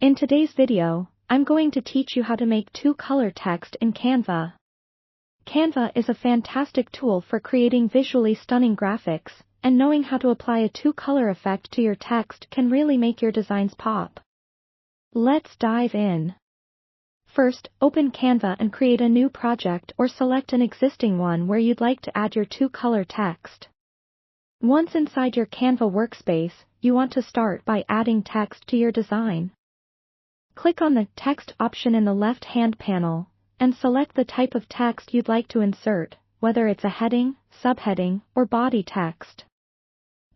In today's video, I'm going to teach you how to make two-color text in Canva. Canva is a fantastic tool for creating visually stunning graphics, and knowing how to apply a two-color effect to your text can really make your designs pop. Let's dive in. First, open Canva and create a new project or select an existing one where you'd like to add your two-color text. Once inside your Canva workspace, you want to start by adding text to your design. Click on the Text option in the left-hand panel, and select the type of text you'd like to insert, whether it's a heading, subheading, or body text.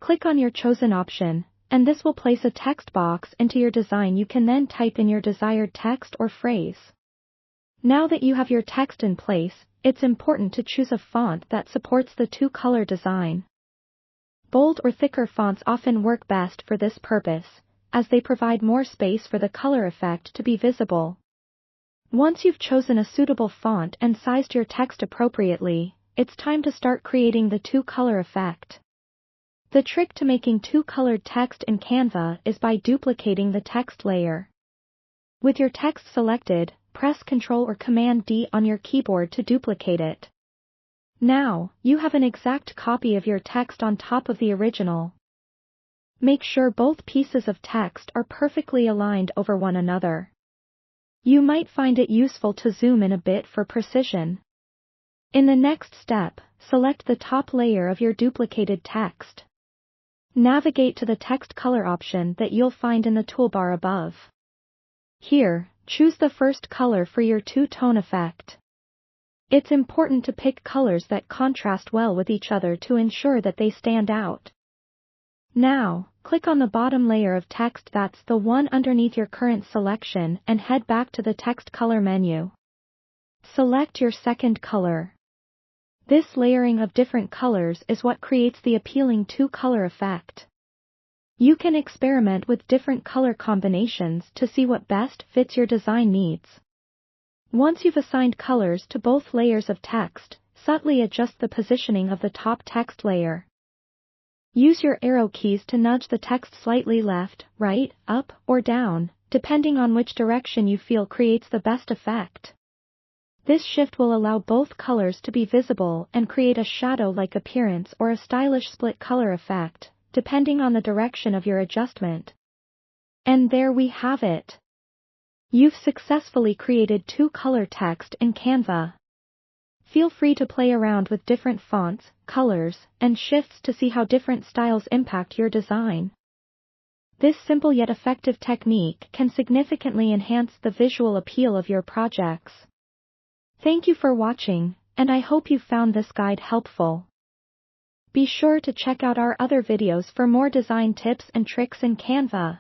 Click on your chosen option, and this will place a text box into your design. You can then type in your desired text or phrase. Now that you have your text in place, it's important to choose a font that supports the two-color design. Bold or thicker fonts often work best for this purpose, as they provide more space for the color effect to be visible. Once you've chosen a suitable font and sized your text appropriately, it's time to start creating the two-color effect. The trick to making two-colored text in Canva is by duplicating the text layer. With your text selected, press Ctrl or Command D on your keyboard to duplicate it. Now, you have an exact copy of your text on top of the original. Make sure both pieces of text are perfectly aligned over one another. You might find it useful to zoom in a bit for precision. In the next step, select the top layer of your duplicated text. Navigate to the text color option that you'll find in the toolbar above. Here, choose the first color for your two-tone effect. It's important to pick colors that contrast well with each other to ensure that they stand out. Now, click on the bottom layer of text, that's the one underneath your current selection, and head back to the text color menu. Select your second color. This layering of different colors is what creates the appealing two-color effect. You can experiment with different color combinations to see what best fits your design needs. Once you've assigned colors to both layers of text, subtly adjust the positioning of the top text layer. Use your arrow keys to nudge the text slightly left, right, up, or down, depending on which direction you feel creates the best effect. This shift will allow both colors to be visible and create a shadow-like appearance or a stylish split color effect, depending on the direction of your adjustment. And there we have it. You've successfully created two-color text in Canva. Feel free to play around with different fonts, colors, and shifts to see how different styles impact your design. This simple yet effective technique can significantly enhance the visual appeal of your projects. Thank you for watching, and I hope you found this guide helpful. Be sure to check out our other videos for more design tips and tricks in Canva.